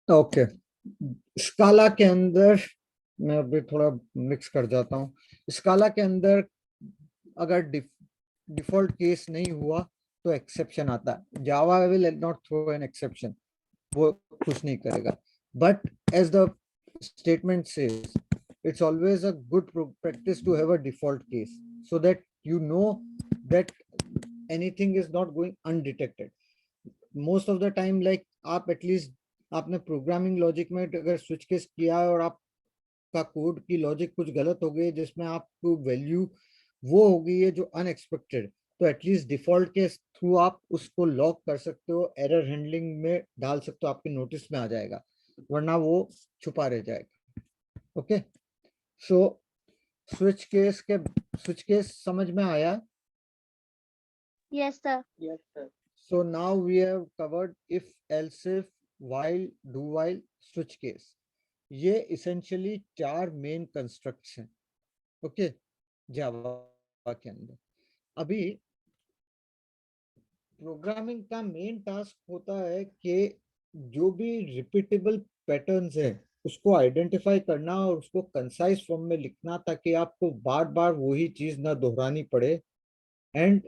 Speaker 1: Okay, स्काला के अंदर मैं अभी थोड़ा मिक्स कर जाता हूँ। स्काला के अंदर अगर डिफॉल्ट केस नहीं हुआ तो एक्सेप्शन आता है। Java will not throw an exception, वो कुछ नहीं करेगा। But as the statement says, it's always a good practice to have a default case so that you know that anything is not going undetected. Most of the time, like आप at least आपने programming logic में अगर switch case किया है और आपका code की logic कुछ गलत हो गई जिसमें आपको वैल्यू वो हो गई है जो अनएक्सपेक्टेड, तो एटलीस्ट डिफॉल्ट के थ्रू आप उसको लॉक कर सकते हो, एरर हैंडलिंग में डाल सकते हो, आपके नोटिस में आ जाएगा, वरना वो छुपा रह जाएगा। ओके, सो स्विच केस समझ में आया?
Speaker 3: Yes, sir.
Speaker 1: So now we have covered if, else if, while, do while, switch case. ये essentially 4 मेन कंस्ट्रक्ट्स हैं, ओके, जावा के अंदर। अभी प्रोग्रामिंग का मेन टास्क होता है कि जो भी रिपीटेबल पैटर्न्स है उसको आइडेंटिफाई करना और उसको कंसाइज फॉर्म में लिखना, ताकि आपको बार बार वही चीज ना दोहरानी पड़े। And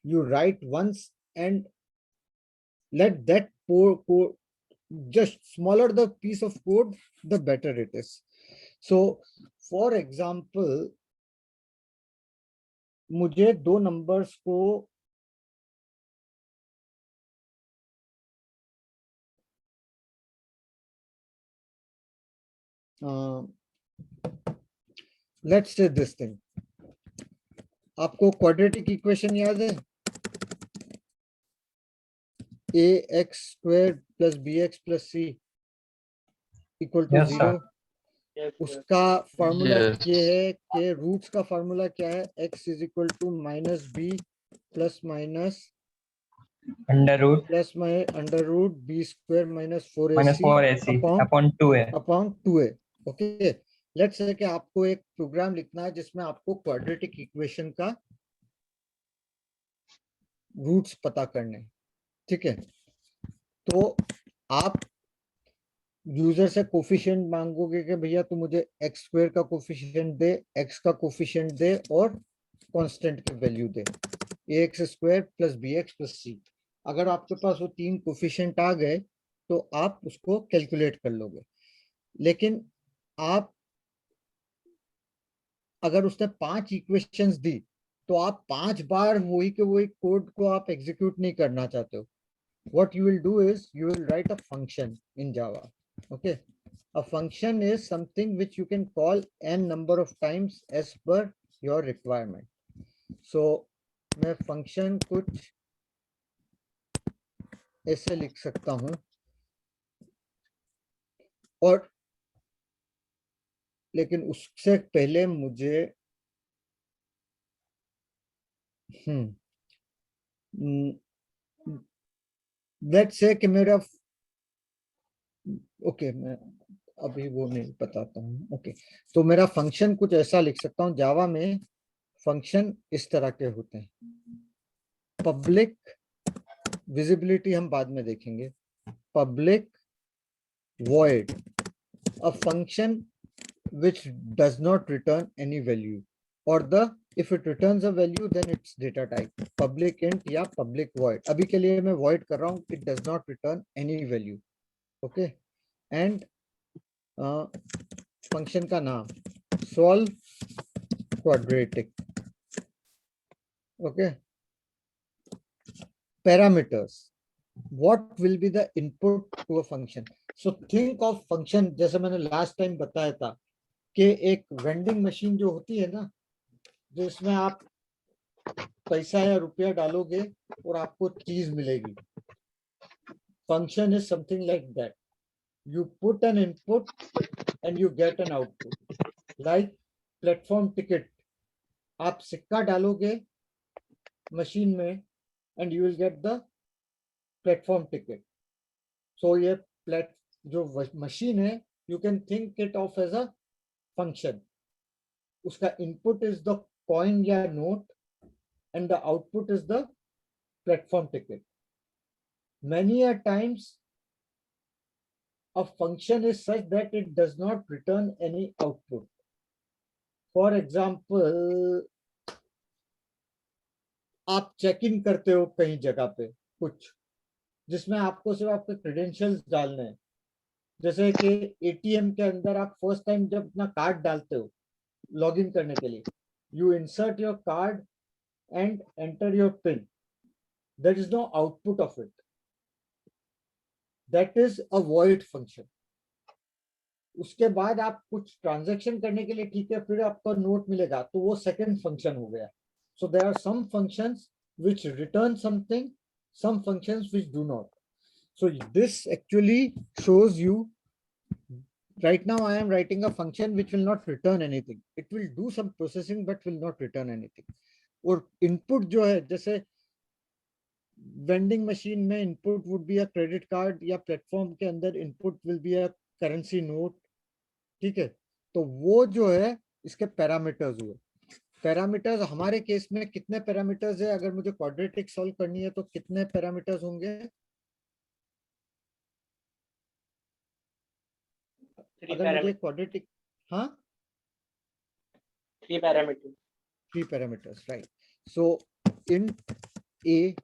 Speaker 1: you write once and let that code, just smaller the piece of code, the better it is. So for example, मुझे दो नंबर्स को let's say this thing, आपको क्वाड्रेटिक इक्वेशन याद है? ax squared plus bx plus c equal to
Speaker 2: Yes, sir.
Speaker 1: 0। उसका formula
Speaker 2: Yes.
Speaker 1: ये है कि रूट्स का फॉर्मूला क्या है? x is equal to minus B plus minus under root B square minus 4ac
Speaker 2: upon 2a.
Speaker 1: Upon 2a। Okay, let's say कि आपको एक प्रोग्राम लिखना है जिसमें आपको क्वाड्रेटिक इक्वेशन का रूट्स पता करने हैं, ठीक है? तो आप यूजर से कोफिशिएंट मांगोगे कि भैया तू मुझे एक्स स्क्वायर का कोफिशिएंट दे, एक्स का कोफिशिएंट दे और कांस्टेंट की वैल्यू दे, X square plus B X plus C. अगर आपके पास वो 3 कोफिशिएंट आ गए तो आप उसको कैलकुलेट कर लोगे। लेकिन आप अगर उसने 5 इक्वेशंस दी तो आप 5 बार वही के वही कोड को आप एग्जीक्यूट नहीं करना चाहते हो। what you will do is you will write a function in Java. Okay, a function is something which you can call n number of times as per your requirement. So मैं function कुछ ऐसे लिख सकता हूं, और लेकिन उससे पहले मुझे लेट्स से कि मेरा ओके मैं अभी वो नहीं बताता हूँ। ओके, तो मेरा फंक्शन कुछ ऐसा लिख सकता हूँ। जावा में फंक्शन इस तरह के होते हैं। पब्लिक विजिबिलिटी हम बाद में देखेंगे। Public void, a function which does not return any value, or if it returns a value then it's data type, public int या public void। अभी के लिए मैं void कर रहा हूँ, it does not return any value। okay, and function का नाम solve quadratic। okay, parameters, what will be the input to a function? So think of function जैसे मैंने लास्ट टाइम बताया था कि एक वेंडिंग मशीन जो होती है ना, जिसमें आप पैसा या रुपया डालोगे और आपको चीज मिलेगी। Function is something like that, you put an input and you get an output. Like platform ticket, आप सिक्का डालोगे मशीन में and you will get the platform ticket. So ये जो मशीन है, you can think it of as a function. उसका input is the coin या note and the output is the platform ticket. Many a times a function is such that it does not return any output. For example, आप check in करते हो कहीं जगह पे कुछ, जिसमें आपको सिर्फ आपके क्रेडेंशियल्स डालने हैं। जैसे कि एटीएम के अंदर आप फर्स्ट टाइम जब अपना कार्ड डालते हो लॉगिन करने के लिए, you insert your card and enter your pin, there is no output of it, that is a void function. उसके बाद आप कुछ ट्रांजैक्शन करने के लिए, ठीक है, फिर आपको नोट मिलेगा, तो वो सेकंड फंक्शन हो गया। So there are some functions which return something, some functions which do not. So this actually shows you, right now I am writing a function which will not return anything. It will do some processing but will not return anything. और input जो है, जैसे vending machine में input would be a credit card, या platform के अंदर input will be a currency note, ठीक है। तो वो जो है इसके पैरामीटर्स हुए। पैरामीटर्स हमारे केस में कितने पैरामीटर्स है, अगर मुझे क्वाड्रेटिक सॉल्व करनी है तो कितने पैरामीटर्स होंगे? अगर मुझे क्वाड्रेटिक, हाँ,
Speaker 4: 3 parameters.
Speaker 1: 3 parameters, right. So int A,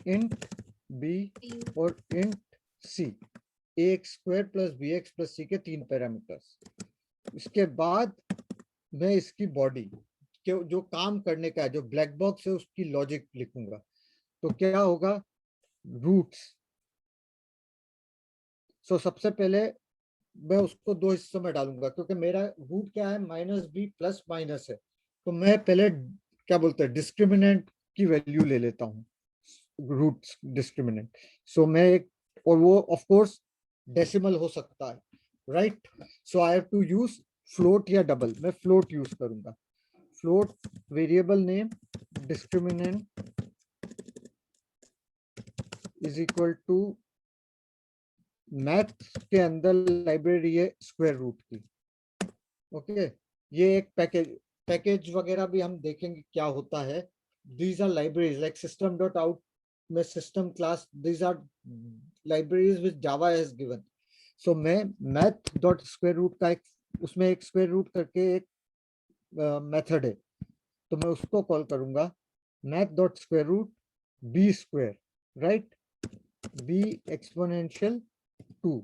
Speaker 1: int B और int C, ax square plus bx plus c के 3 पैरामीटर्स। इसके बाद मैं इसकी बॉडी के जो काम करने का है, जो ब्लैक बॉक्स है, उसकी लॉजिक लिखूंगा। तो क्या होगा? रूट्स। सो सबसे पहले मैं उसको 2 हिस्सों में डालूंगा, क्योंकि मेरा रूट क्या है, माइनस बी प्लस माइनस है। तो मैं पहले क्या बोलते हैं, डिस्क्रिमिनेंट की वैल्यू ले लेता हूँ, रूट डिस्क्रिमिनेंट। सो मैं एक, और वो ऑफ कोर्स डेसिमल हो सकता है, right. So I have to use float या डबल। मैं फ्लोट यूज करूंगा। Float variable name discriminant is equal to, math के अंदर लाइब्रेरी है स्क्वायर रूट की, ओके। ये एक पैकेज वगैरह भी हम देखेंगे क्या होता है। These are libraries like system dot out में system class, these are libraries with Java has given. So मैं मैथ डॉट स्क्वायर रूट का एक, उसमें एक स्क्वायर रूट करके एक मेथड है, तो मैं उसको कॉल करूंगा math dot square root B square, right, B exponential 2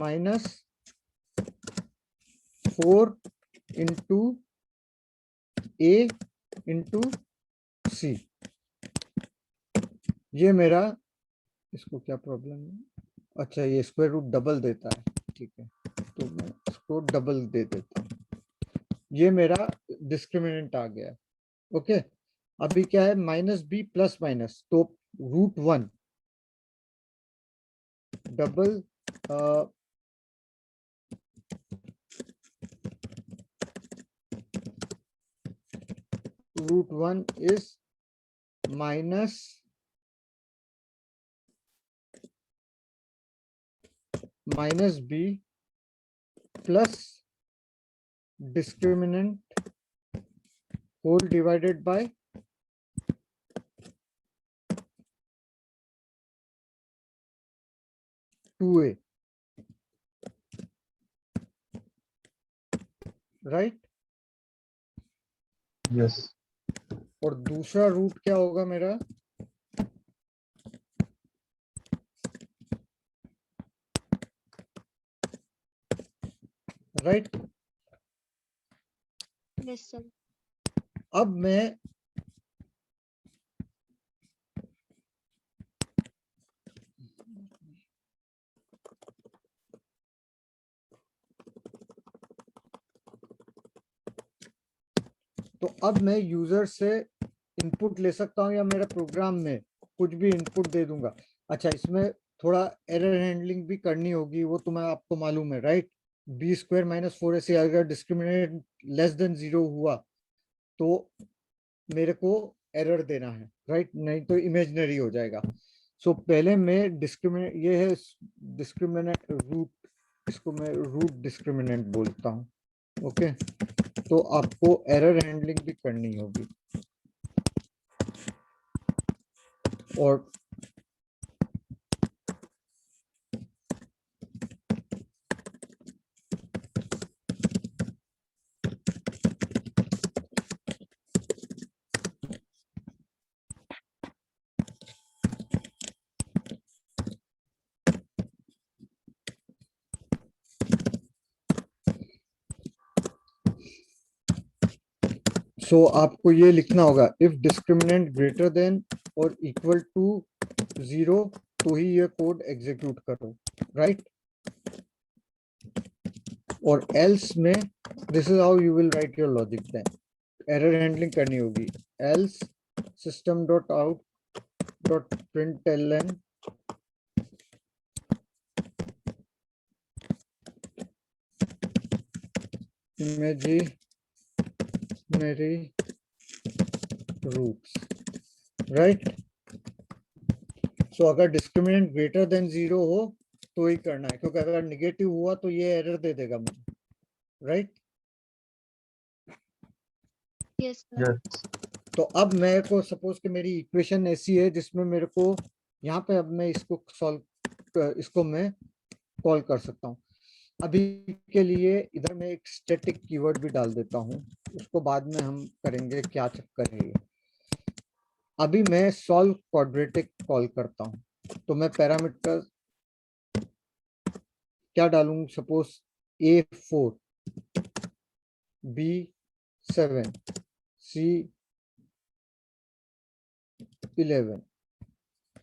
Speaker 1: minus 4 into A into C. ये मेरा, इसको क्या प्रॉब्लम है, अच्छा ये स्क्वायर रूट डबल देता है, ठीक है, तो मैं इसको डबल दे देता हूँ। ये मेरा डिस्क्रिमिनेंट आ गया, ओके। अभी क्या है, माइनस बी प्लस माइनस, तो root 1 double root 1 is minus b plus discriminant whole divided by 2a, right?
Speaker 2: Yes.
Speaker 1: और दूसरा रूट क्या होगा मेरा, राइट?
Speaker 3: Yes sir.
Speaker 1: अब मैं यूजर से इनपुट ले सकता हूं, या मेरे प्रोग्राम में कुछ भी इनपुट दे दूंगा। अच्छा, इसमें थोड़ा एरर हैंडलिंग भी करनी होगी, वो तो मैं आपको मालूम है, राइट। बी स्क्वायर माइनस 4 से अगर डिस्क्रिमिनेंट लेस देन 0 हुआ तो मेरे को एरर देना है, राइट, नहीं तो इमेजिनरी हो जाएगा। सो पहले मैं डिस्क्रिमिनेंट, ये है डिस्क्रिमिनेंट रूट, इसको मैं रूट डिस्क्रिमिनेंट बोलता हूँ, ओके। तो आपको एरर हैंडलिंग भी करनी होगी, और सो आपको ये लिखना होगा इफ डिस्क्रिमिनेंट ग्रेटर देन और इक्वल टू 0 तो ही ये कोड एग्जीक्यूट करो, राइट? और एल्स में this is how you will write your logic then. Error handling करनी होगी. Else system dot out dot println imaginary roots, right? So अगर डिस्क्रिमिनेंट ग्रेटर देन 0 हो तो ही करना है, क्योंकि अगर निगेटिव हुआ तो ये एरर दे देगा मुझे, राइट?
Speaker 3: Yes, sir.
Speaker 2: Yes.
Speaker 1: तो अब मेरे को सपोज कि मेरी इक्वेशन ऐसी है जिसमें मेरे को यहाँ पे अब मैं इसको मैं कॉल कर सकता हूँ. अभी के लिए इधर मैं एक स्टैटिक कीवर्ड भी डाल देता हूँ, उसको बाद में हम करेंगे क्या चक्कर है ये. अभी मैं सॉल्व क्वाड्रेटिक कॉल करता हूँ, तो मैं पैरामीटर क्या डालूं? सपोज A4 B7 C11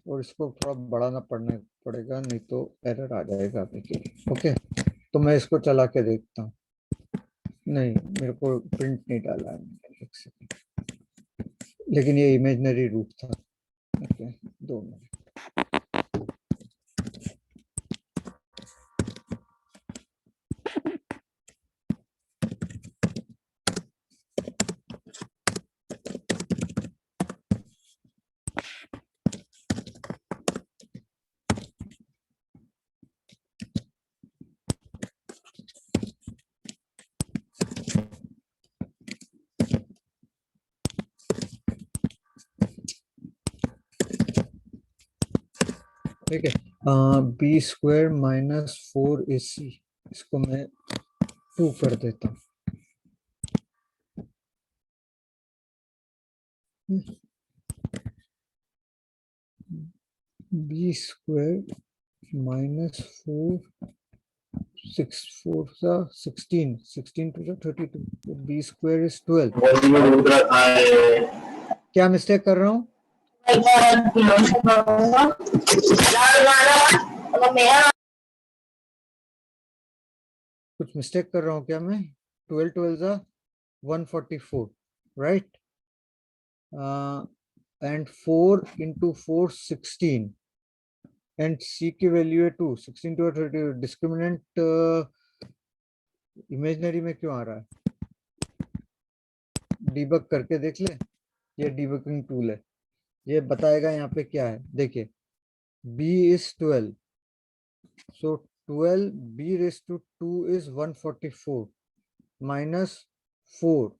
Speaker 1: और इसको थोड़ा बढ़ाना पड़ेगा नहीं तो एरर आ जाएगा अभी के लिए. ओके, तो मैं इसको चला के देखता हूँ. नहीं, मेरे को प्रिंट नहीं डाला है, एक सेकंड. लेकिन ये इमेजिनरी रूट था. Okay, 2 minute. ठीक है, बी स्क्वायर माइनस 4AC इसको मैं 2 कर देता हूँ. B square minus 16 to 32. B square is 12. क्या मिस्टेक कर रहा हूँ? कुछ मिस्टेक कर रहा हूँ क्या मैं? 12 12 144, right? And 4 into 4 16 and C की वैल्यू है 2. 16 to 32. डिस्क्रिमिनेंट इमेजिनरी में क्यों आ रहा है? डीबग करके देख ले, ये डीबगिंग टूल है, ये बताएगा यहाँ पे क्या है. देखिए B is 12, so 12 B raised to 2 is 144 minus 4.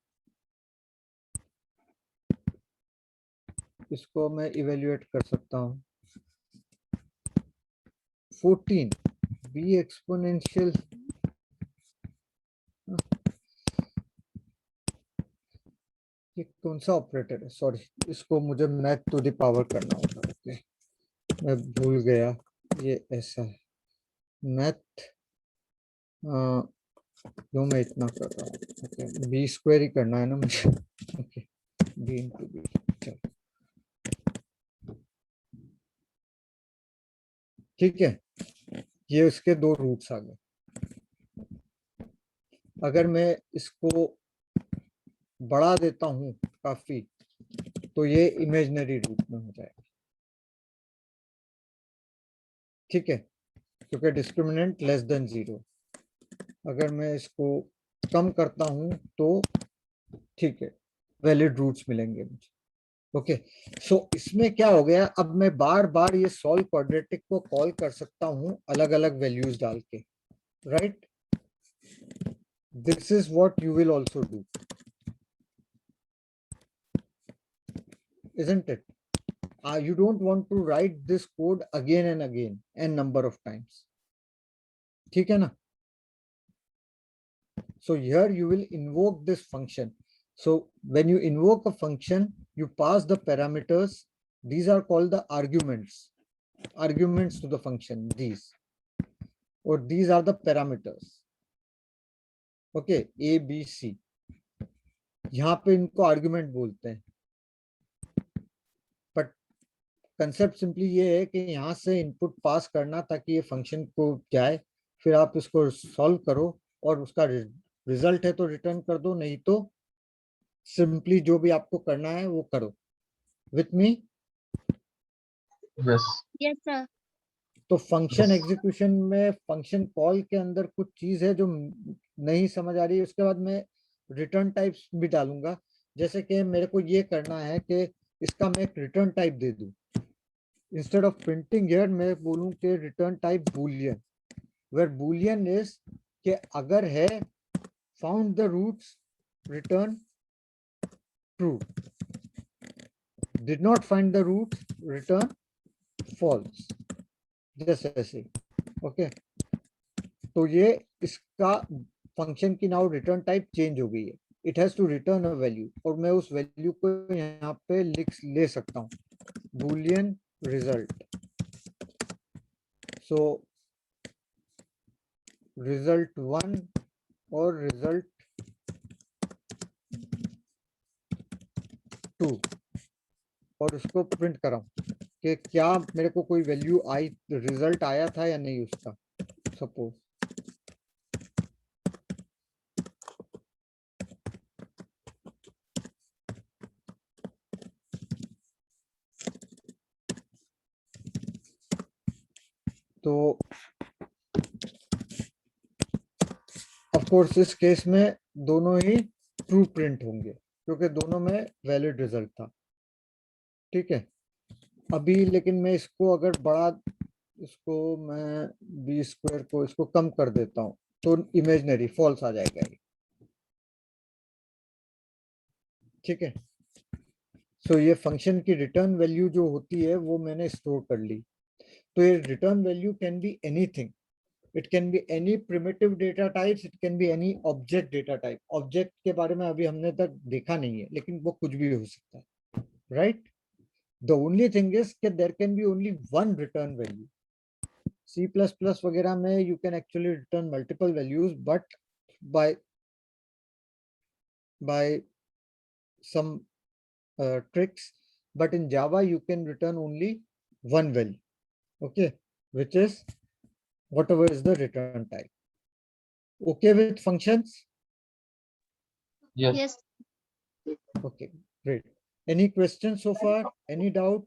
Speaker 1: इसको मैं इवेल्युएट कर सकता हूँ. 14 B एक्सपोनेंशियल. ये कौन सा ऑपरेटर है? सॉरी, इसको मुझे मैथ टू द पावर करना होगा. ओके, मैं भूल गया ये ऐसा है. मैथ क्यों मैं इतना कर रहा हूँ? ओके, बी स्क्वायर ही करना है ना मुझे. Okay, B into B. चलो ठीक है, ये उसके 2 रूट्स आ गए. अगर मैं इसको बढ़ा देता हूँ काफी तो ये इमेजिनरी रूट में हो जाएगा. ठीक है, क्योंकि डिस्क्रिमिनेंट लेस देन 0. अगर मैं इसको कम करता हूं तो ठीक है, वैलिड रूट्स मिलेंगे मुझे. ओके, सो इसमें क्या हो गया? अब मैं बार बार ये सॉल्व क्वाड्रेटिक को कॉल कर सकता हूं अलग अलग वैल्यूज डाल के, right? This is what you will also do, isn't it? You don't want to write this code again and again n number of times. ठीक है ना? So here you will invoke this function. So when you invoke a function, you pass the parameters. These are called the arguments to the function, these, or these are the parameters. Okay, A, B, C. यहाँ पे इनको argument बोलते हैं, but concept simply ये है कि यहाँ से इनपुट पास करना ताकि ये फंक्शन को जाए, फिर आप इसको सॉल्व करो और उसका रिजल्ट है तो रिटर्न कर दो, नहीं तो सिंपली जो भी आपको करना है वो करो। With me?
Speaker 2: Yes.
Speaker 3: Yes, sir.
Speaker 1: तो फंक्शन
Speaker 2: Yes.
Speaker 1: एग्जीक्यूशन में फंक्शन कॉल के अंदर कुछ चीज है जो नहीं समझ आ रही है, उसके बाद मैं रिटर्न टाइप्स भी डालूंगा। जैसे कि मेरे को ये करना है कि इसका मैं एक रिटर्न टाइप दे दूं, इंस्टेड ऑफ प्रिंटिंग हियर मैं बोलूं कि return type boolean, where boolean is कि अगर है found the roots return true, did not find the roots return false, जैसे ऐसे। ओके, तो ये इसका फंक्शन की नाउ रिटर्न टाइप चेंज हो गई है, it has to return a value, और मैं उस वैल्यू को यहाँ पे ले सकता हूँ, बूलियन रिजल्ट। सो रिजल्ट 1 और रिजल्ट 2, और उसको प्रिंट कराऊं कि क्या मेरे को कोई वैल्यू आई, रिजल्ट आया था या नहीं उसका, सपोज। तो ऑफ कोर्स इस केस में दोनों ही ट्रू प्रिंट होंगे क्योंकि दोनों में वैलिड रिजल्ट था। ठीक है, अभी लेकिन मैं इसको अगर बड़ा, इसको मैं बी स्क्वायर को इसको कम कर देता हूं तो इमेजिनरी फॉल्स आ जाएगा ये। ठीक है, सो ये फंक्शन की रिटर्न वैल्यू जो होती है वो मैंने स्टोर कर ली। तो ये return value can be anything, it can be any primitive data types, it can be any object data type. Object के बारे में अभी हमने तक देखा नहीं है, लेकिन वो कुछ भी हो सकता है, right? The only thing is कि there can be only one return value. C++ वगैरह में you can actually return multiple values, but by some tricks, but in Java you can return only one value, okay, which is whatever is the return type. Okay with functions?
Speaker 2: Yes.
Speaker 3: Yes.
Speaker 1: Okay, great. Any questions so far? Any doubt?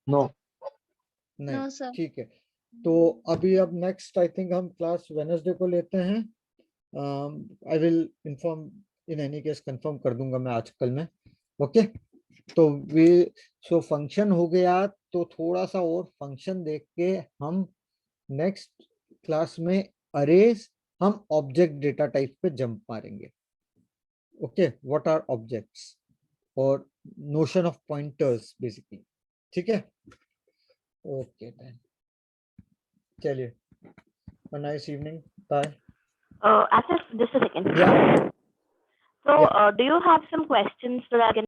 Speaker 2: No.
Speaker 1: नहीं,
Speaker 3: No, sir.
Speaker 1: ठीक है। तो अभी अब next I think हम class Wednesday को लेते हैं। I will inform, in any case confirm कर दूंगा मैं आज कल में। ओके, तो वे सो फंक्शन हो गया, तो थोड़ा सा और फंक्शन देख के हम नेक्स्ट क्लास में अरेज, हम ऑब्जेक्ट डेटा टाइप पे जंप मारेंगे। ओके, व्हाट आर ऑब्जेक्ट्स और नोशन ऑफ पॉइंटर्स बेसिकली। ठीक है, ओके देन, चलिए, a nice evening, bye.
Speaker 5: Asif, just a second.
Speaker 1: Yeah.
Speaker 5: So,
Speaker 1: Yeah.
Speaker 5: do you have some questions so that I can